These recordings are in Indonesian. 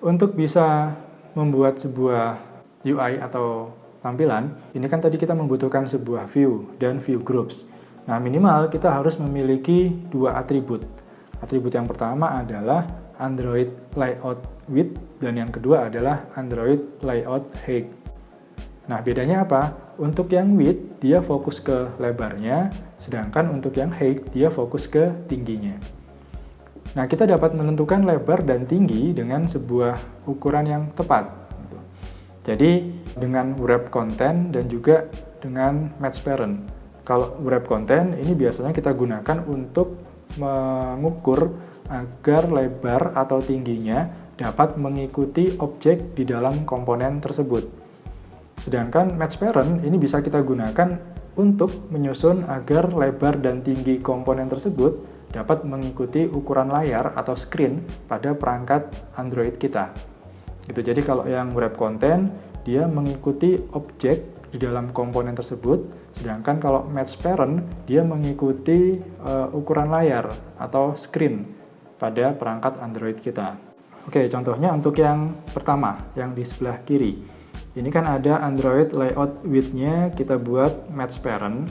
Untuk bisa membuat sebuah UI atau tampilan, ini kan tadi kita membutuhkan sebuah view dan view groups. Nah, minimal kita harus memiliki dua atribut. Atribut yang pertama adalah Android Layout Width dan yang kedua adalah Android Layout Height. Nah, bedanya apa? Untuk yang width, dia fokus ke lebarnya, sedangkan untuk yang height, dia fokus ke tingginya. Nah, kita dapat menentukan lebar dan tinggi dengan sebuah ukuran yang tepat. Jadi, dengan wrap content dan juga dengan match parent. Kalau wrap content, ini biasanya kita gunakan untuk mengukur agar lebar atau tingginya dapat mengikuti objek di dalam komponen tersebut. Sedangkan match parent ini bisa kita gunakan untuk menyusun agar lebar dan tinggi komponen tersebut dapat mengikuti ukuran layar atau screen pada perangkat Android kita. Gitu. Jadi kalau yang wrap content, dia mengikuti objek di dalam komponen tersebut, sedangkan kalau match parent, dia mengikuti ukuran layar atau screen pada perangkat Android kita. Oke, contohnya untuk yang pertama, yang di sebelah kiri. Ini kan ada Android Layout Width-nya kita buat match parent.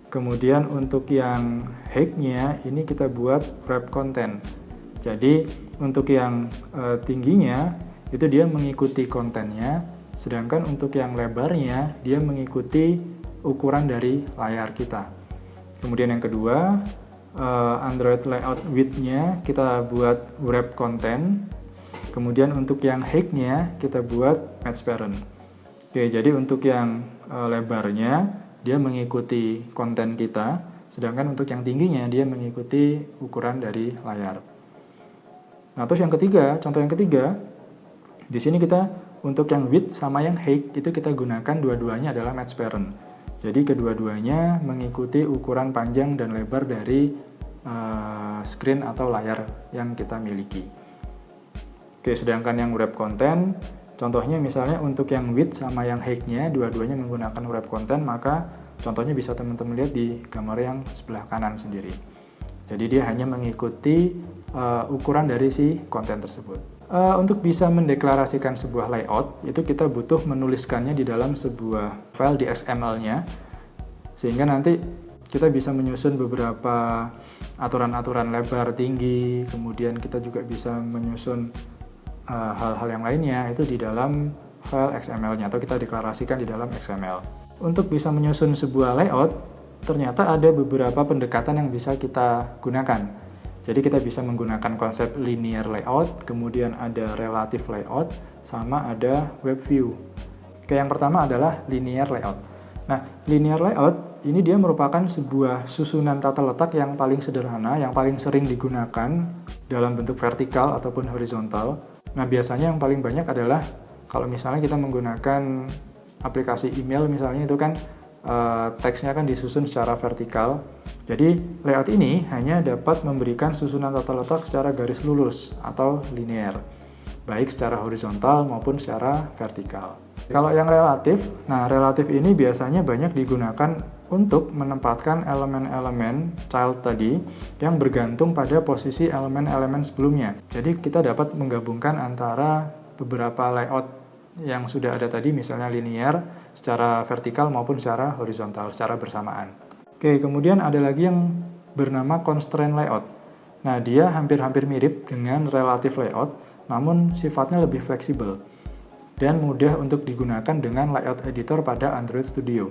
Kemudian untuk yang height-nya ini kita buat wrap content. Jadi untuk yang tingginya itu dia mengikuti kontennya, sedangkan untuk yang lebarnya dia mengikuti ukuran dari layar kita. Kemudian yang kedua, Android Layout Width-nya kita buat wrap content. Kemudian untuk yang height-nya kita buat match parent. Oke, jadi untuk yang lebarnya dia mengikuti konten kita, sedangkan untuk yang tingginya dia mengikuti ukuran dari layar. Nah, terus yang ketiga, contoh yang ketiga, di sini kita untuk yang width sama yang height itu kita gunakan dua-duanya adalah match parent. Jadi kedua-duanya mengikuti ukuran panjang dan lebar dari screen atau layar yang kita miliki. Oke, sedangkan yang wrap content, contohnya misalnya untuk yang width sama yang height-nya, dua-duanya menggunakan wrap content, maka contohnya bisa teman-teman lihat di gambar yang sebelah kanan sendiri. Jadi dia hanya mengikuti ukuran dari si konten tersebut. Untuk bisa mendeklarasikan sebuah layout, itu kita butuh menuliskannya di dalam sebuah file di XML-nya, sehingga nanti kita bisa menyusun beberapa aturan-aturan lebar tinggi, kemudian kita juga bisa menyusun hal-hal yang lainnya itu di dalam file XML-nya atau kita deklarasikan di dalam XML. Untuk bisa menyusun sebuah layout, ternyata ada beberapa pendekatan yang bisa kita gunakan. Jadi kita bisa menggunakan konsep linear layout, kemudian ada relative layout, sama ada web view. Oke, yang pertama adalah linear layout. Nah, linear layout ini dia merupakan sebuah susunan tata letak yang paling sederhana, yang paling sering digunakan dalam bentuk vertikal ataupun horizontal. Nah, biasanya yang paling banyak adalah kalau misalnya kita menggunakan aplikasi email misalnya, itu kan teksnya kan disusun secara vertikal. Jadi layout ini hanya dapat memberikan susunan tata letak secara garis lurus atau linear, baik secara horizontal maupun secara vertikal. Kalau yang relatif, nah relatif ini biasanya banyak digunakan untuk menempatkan elemen-elemen child tadi yang bergantung pada posisi elemen-elemen sebelumnya. Jadi kita dapat menggabungkan antara beberapa layout yang sudah ada tadi, misalnya linear, secara vertikal maupun secara horizontal, secara bersamaan. Oke, kemudian ada lagi yang bernama constraint layout. Nah, dia hampir-hampir mirip dengan relative layout, namun sifatnya lebih fleksibel dan mudah untuk digunakan dengan layout editor pada Android Studio.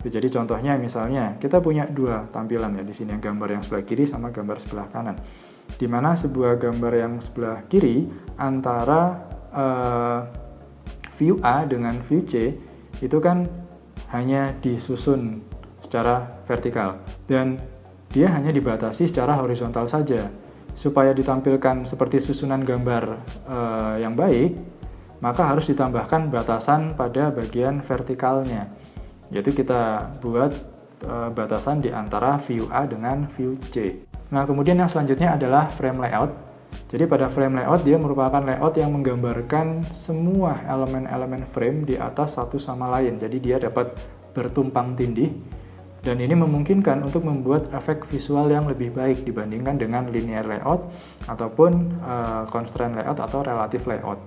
Jadi contohnya misalnya kita punya dua tampilan ya di sini, yang gambar yang sebelah kiri sama gambar sebelah kanan. Di mana sebuah gambar yang sebelah kiri antara view A dengan view C itu kan hanya disusun secara vertikal dan dia hanya dibatasi secara horizontal saja. Supaya ditampilkan seperti susunan gambar yang baik, maka harus ditambahkan batasan pada bagian vertikalnya. Yaitu kita buat batasan di antara view A dengan view C. Nah, kemudian yang selanjutnya adalah frame layout. Jadi pada frame layout dia merupakan layout yang menggambarkan semua elemen-elemen frame di atas satu sama lain. Jadi dia dapat bertumpang tindih Dan ini memungkinkan untuk membuat efek visual yang lebih baik dibandingkan dengan linear layout ataupun constraint layout atau relative layout.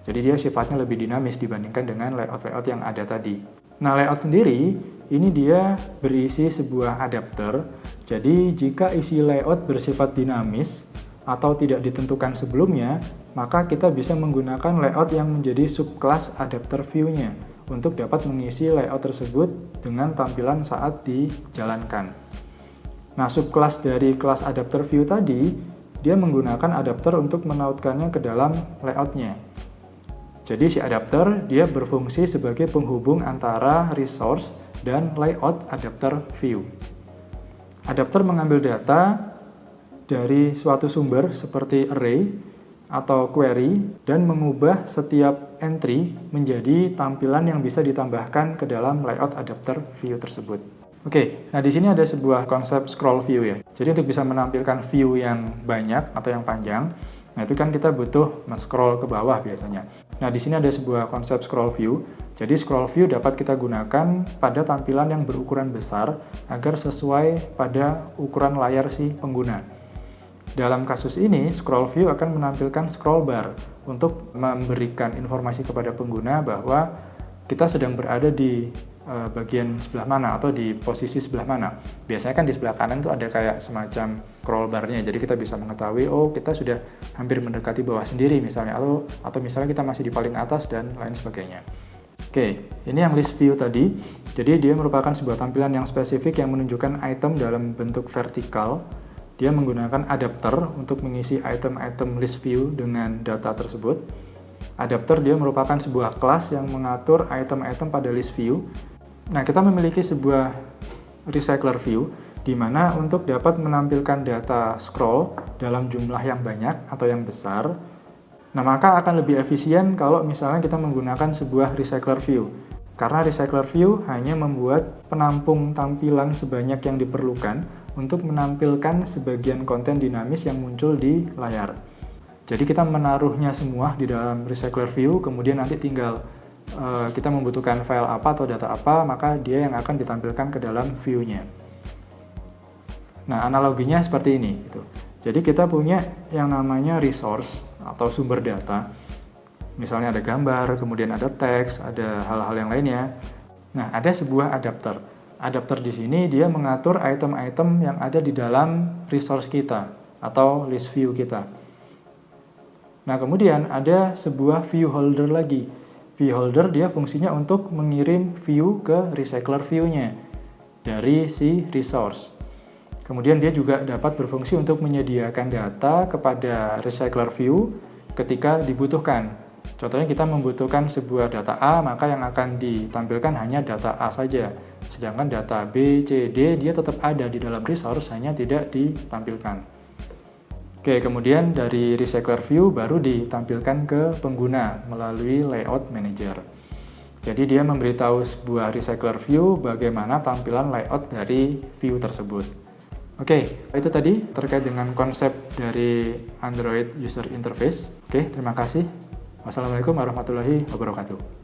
Jadi dia sifatnya lebih dinamis dibandingkan dengan layout-layout yang ada tadi. Nah, layout sendiri ini dia berisi sebuah adapter. Jadi jika isi layout bersifat dinamis atau tidak ditentukan sebelumnya, maka kita bisa menggunakan layout yang menjadi subclass adapter view-nya untuk dapat mengisi layout tersebut dengan tampilan saat dijalankan. Nah, subclass dari kelas adapter view tadi, dia menggunakan adapter untuk menautkannya ke dalam layout-nya. Jadi si adapter dia berfungsi sebagai penghubung antara resource dan layout adapter view. Adapter mengambil data dari suatu sumber seperti array atau query dan mengubah setiap entry menjadi tampilan yang bisa ditambahkan ke dalam layout adapter view tersebut. Oke, nah di sini ada sebuah konsep scroll view ya. Jadi untuk bisa menampilkan view yang banyak atau yang panjang, nah itu kan kita butuh men-scroll ke bawah biasanya. Nah di sini ada sebuah konsep scroll view. Jadi scroll view dapat kita gunakan pada tampilan yang berukuran besar agar sesuai pada ukuran layar si pengguna. Dalam kasus ini, scroll view akan menampilkan scroll bar untuk memberikan informasi kepada pengguna bahwa kita sedang berada di bagian sebelah mana atau di posisi sebelah mana. Biasanya kan di sebelah kanan itu ada kayak semacam scroll bar-nya, jadi kita bisa mengetahui oh kita sudah hampir mendekati bawah sendiri misalnya, atau misalnya kita masih di paling atas dan lain sebagainya. Oke, ini yang list view tadi. Jadi dia merupakan sebuah tampilan yang spesifik yang menunjukkan item dalam bentuk vertikal. Dia menggunakan adapter untuk mengisi item-item list view dengan data tersebut. Adapter dia merupakan sebuah kelas yang mengatur item-item pada list view. Nah, kita memiliki sebuah recycler view, di mana untuk dapat menampilkan data scroll dalam jumlah yang banyak atau yang besar, nah maka akan lebih efisien kalau misalnya kita menggunakan sebuah recycler view. Karena recycler view hanya membuat penampung tampilan sebanyak yang diperlukan untuk menampilkan sebagian konten dinamis yang muncul di layar. Jadi kita menaruhnya semua di dalam recycler view, kemudian nanti tinggal kita membutuhkan file apa atau data apa, maka dia yang akan ditampilkan ke dalam view-nya. Nah, analoginya seperti ini. Gitu. Jadi kita punya yang namanya resource atau sumber data. Misalnya ada gambar, kemudian ada teks, ada hal-hal yang lainnya. Nah, ada sebuah adapter. Adapter di sini dia mengatur item-item yang ada di dalam resource kita atau list view kita. Nah, kemudian ada sebuah view holder lagi. View holder dia fungsinya untuk mengirim view ke recycler view-nya dari si resource. Kemudian dia juga dapat berfungsi untuk menyediakan data kepada recycler view ketika dibutuhkan. Contohnya kita membutuhkan sebuah data A, maka yang akan ditampilkan hanya data A saja. Sedangkan data B, C, D dia tetap ada di dalam resource, hanya tidak ditampilkan. Oke, kemudian dari recycler view baru ditampilkan ke pengguna melalui layout manager. Jadi dia memberitahu sebuah recycler view bagaimana tampilan layout dari view tersebut. Oke, itu tadi terkait dengan konsep dari Android User Interface. Oke, terima kasih. Wassalamualaikum warahmatullahi wabarakatuh.